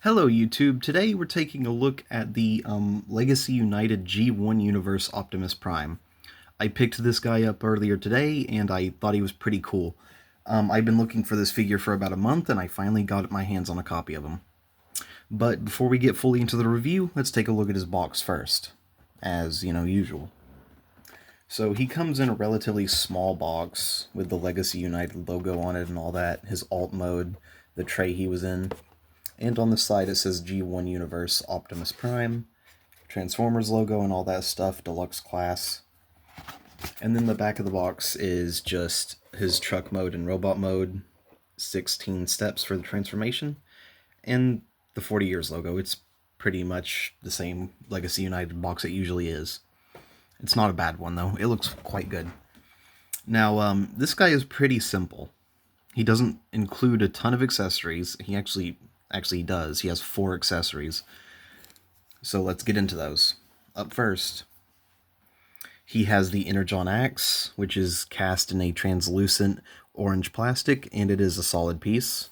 Hello YouTube, today we're taking a look at the Legacy United G1 Universe Optimus Prime. I picked this guy up earlier today and I thought he was pretty cool. I've been looking for this figure for about a month and I finally got my hands on a copy of him. But before we get fully into the review, let's take a look at his box first, as usual. So he comes in a relatively small box with the Legacy United logo on it and all that, his alt mode, the tray he was in. And on the side it says G1 Universe Optimus Prime, Transformers logo and all that stuff, deluxe class. And then the back of the box is just his truck mode and robot mode, 16 steps for the transformation, and the 40 years logo. It's pretty much the same Legacy United box it usually is. It's not a bad one though, it looks quite good. Now, this guy is pretty simple. He doesn't include a ton of accessories. He actually does. He has 4 accessories. So let's get into those. Up first, he has the Energon axe, which is cast in a translucent orange plastic, and it is a solid piece.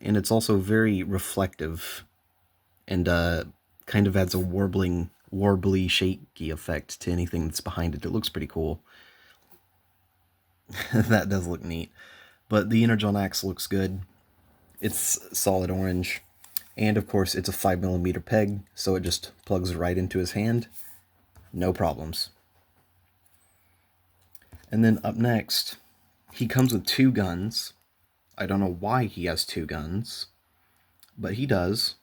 And it's also very reflective, and kind of adds a warbly, shaky effect to anything that's behind it. It looks pretty cool. That does look neat. But the Energon axe looks good. It's solid orange. And of course, it's a 5mm peg, so it just plugs right into his hand. No problems. And then up next, he comes with 2 guns. I don't know why he has 2 guns, but he does.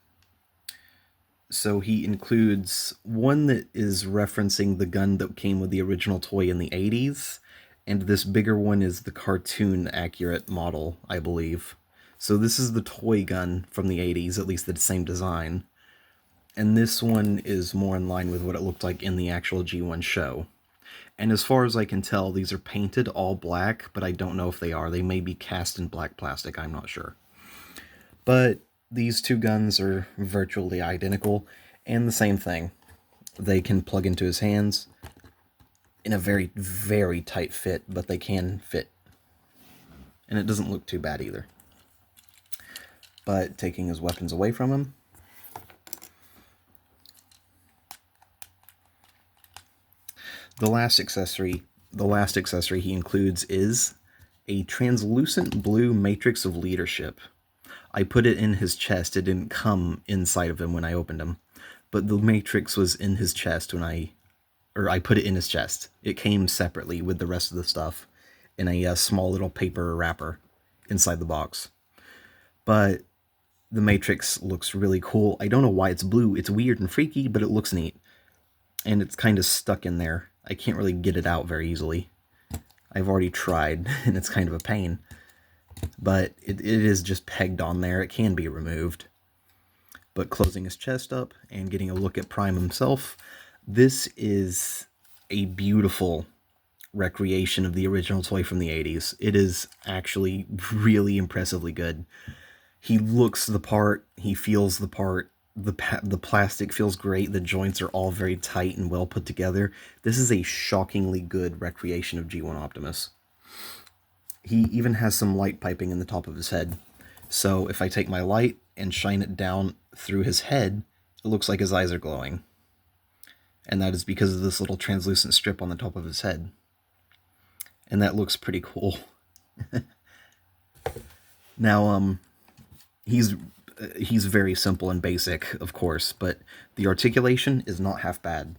So he includes one that is referencing the gun that came with the original toy in the 80s, and this bigger one is the cartoon accurate model, I believe. So this is the toy gun from the 80s, at least the same design. And this one is more in line with what it looked like in the actual G1 show. And as far as I can tell, these are painted all black, but I don't know if they are. They may be cast in black plastic, I'm not sure. But these 2 guns are virtually identical, and the same thing. They can plug into his hands in a very, very tight fit, but they can fit. And it doesn't look too bad either. But taking his weapons away from him, the last accessory he includes is a translucent blue matrix of leadership. I put it in his chest. It didn't come inside of him when I opened him, but the matrix was in his chest when I put it in his chest. It came separately with the rest of the stuff in a small little paper wrapper inside the box. But the matrix looks really cool. I don't know why it's blue. It's weird and freaky, but it looks neat. And it's kind of stuck in there. I can't really get it out very easily. I've already tried, and it's kind of a pain. But it is just pegged on there. It can be removed. But closing his chest up and getting a look at Prime himself, this is a beautiful recreation of the original toy from the 80s. It is actually really impressively good. He looks the part, he feels the part, the plastic feels great, the joints are all very tight and well put together. This is a shockingly good recreation of G1 Optimus. He even has some light piping in the top of his head. So if I take my light and shine it down through his head, it looks like his eyes are glowing. And that is because of this little translucent strip on the top of his head. And that looks pretty cool. Now, he's very simple and basic, of course, but the articulation is not half bad.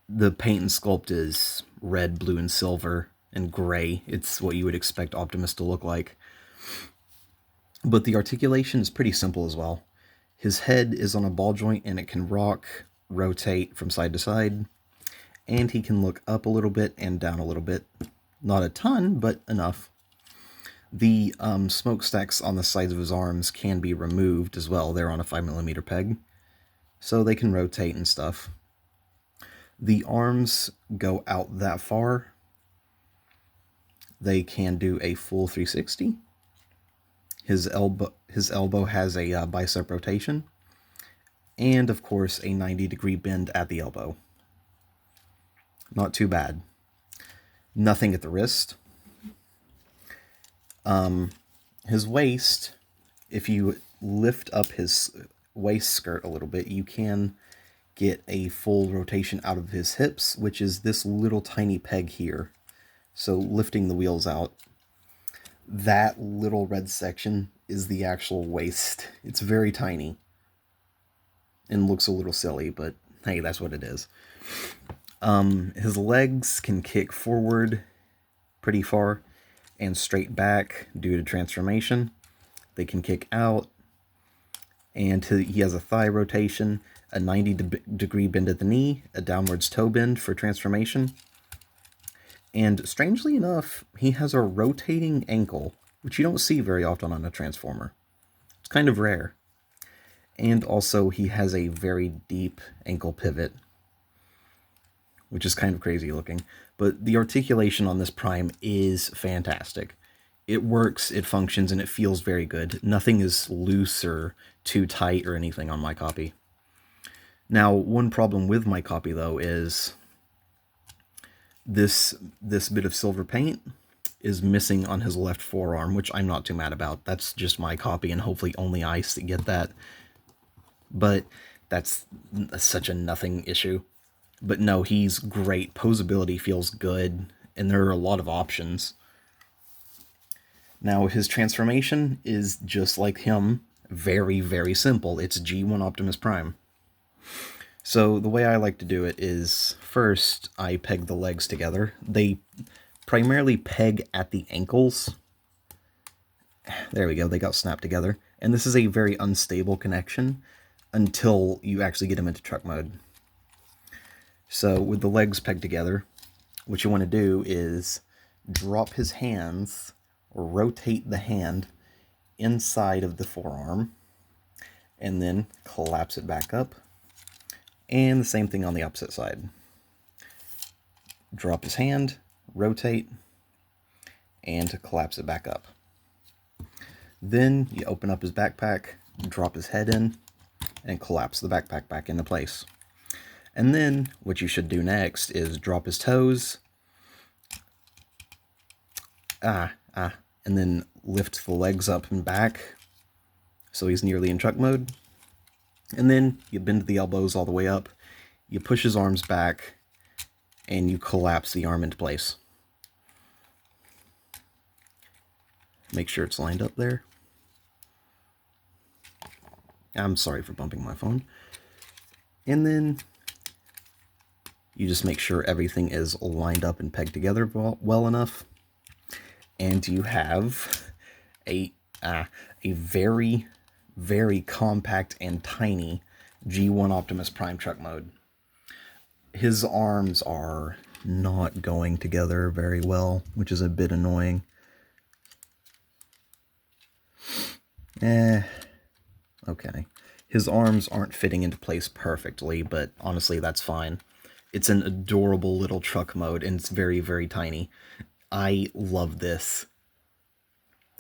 The paint and sculpt is red, blue, and silver, and gray. It's what you would expect Optimus to look like. But the articulation is pretty simple as well. His head is on a ball joint, and it can rock, rotate from side to side, and he can look up a little bit and down a little bit. Not a ton, but enough. The smokestacks on the sides of his arms can be removed as well. They're on a 5mm peg, so they can rotate and stuff. The arms go out that far. They can do a full 360. His elbow has a bicep rotation, and of course a 90-degree bend at the elbow. Not too bad. Nothing at the wrist. His waist, if you lift up his waist skirt a little bit, you can get a full rotation out of his hips, which is this little tiny peg here. So lifting the wheels out, that little red section is the actual waist. It's very tiny and looks a little silly, but hey, that's what it is. His legs can kick forward pretty far and straight back due to transformation. They can kick out, and he has a thigh rotation, a 90-degree bend at the knee, a downwards toe bend for transformation. And strangely enough, he has a rotating ankle, which you don't see very often on a Transformer. It's kind of rare. And also he has a very deep ankle pivot, which is kind of crazy looking. But the articulation on this Prime is fantastic. It works, it functions, and it feels very good. Nothing is loose or too tight or anything on my copy. Now, one problem with my copy, though, is this bit of silver paint is missing on his left forearm, which I'm not too mad about. That's just my copy, and hopefully only I get that. But that's such a nothing issue. But no, he's great. Posability feels good, and there are a lot of options. Now, his transformation is just like him, very, very simple. It's G1 Optimus Prime. So the way I like to do it is, first, I peg the legs together. They primarily peg at the ankles. There we go, they got snapped together. And this is a very unstable connection until you actually get him into truck mode. So with the legs pegged together, what you want to do is drop his hands, or rotate the hand inside of the forearm, and then collapse it back up. And the same thing on the opposite side. Drop his hand, rotate, and collapse it back up. Then you open up his backpack, drop his head in, and collapse the backpack back into place. And then what you should do next is drop his toes, and then lift the legs up and back so he's nearly in truck mode. And then you bend the elbows all the way up, you push his arms back, and you collapse the arm into place. Make sure it's lined up there. I'm sorry for bumping my phone. And then you just make sure everything is lined up and pegged together well enough. And you have a very, very compact and tiny G1 Optimus Prime truck mode. His arms are not going together very well, which is a bit annoying. Okay. His arms aren't fitting into place perfectly, but honestly, that's fine. It's an adorable little truck mode, and it's very, very tiny. I love this.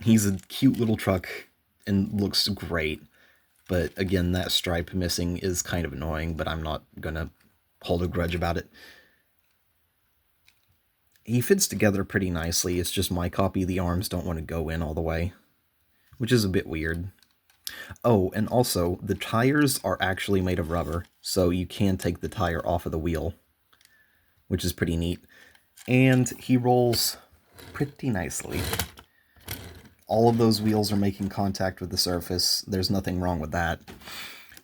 He's a cute little truck and looks great. But again, that stripe missing is kind of annoying, but I'm not going to hold a grudge about it. He fits together pretty nicely. It's just my copy, the arms don't want to go in all the way, which is a bit weird. Oh, and also, the tires are actually made of rubber, so you can take the tire off of the wheel, which is pretty neat. And he rolls pretty nicely. All of those wheels are making contact with the surface. There's nothing wrong with that.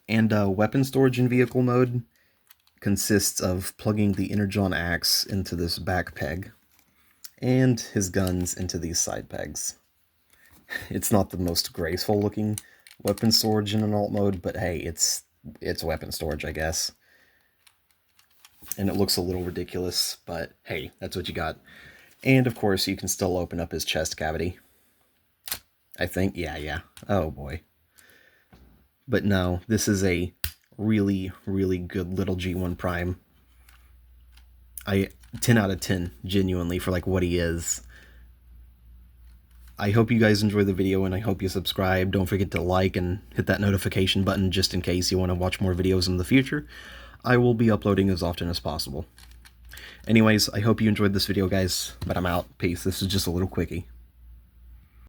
And weapon storage in vehicle mode consists of plugging the Energon axe into this back peg, and his guns into these side pegs. It's not the most graceful looking weapon storage in an alt mode, but hey, it's weapon storage, I guess. And it looks a little ridiculous, but hey, that's what you got. And of course, you can still open up his chest cavity. I think, yeah. Oh boy. But no, this is a really, really good little G1 Prime. 10 out of 10, genuinely, for like what he is. I hope you guys enjoy the video, and I hope you subscribe. Don't forget to like and hit that notification button just in case you want to watch more videos in the future. I will be uploading as often as possible. Anyways, I hope you enjoyed this video, guys, but I'm out. Peace. This is just a little quickie.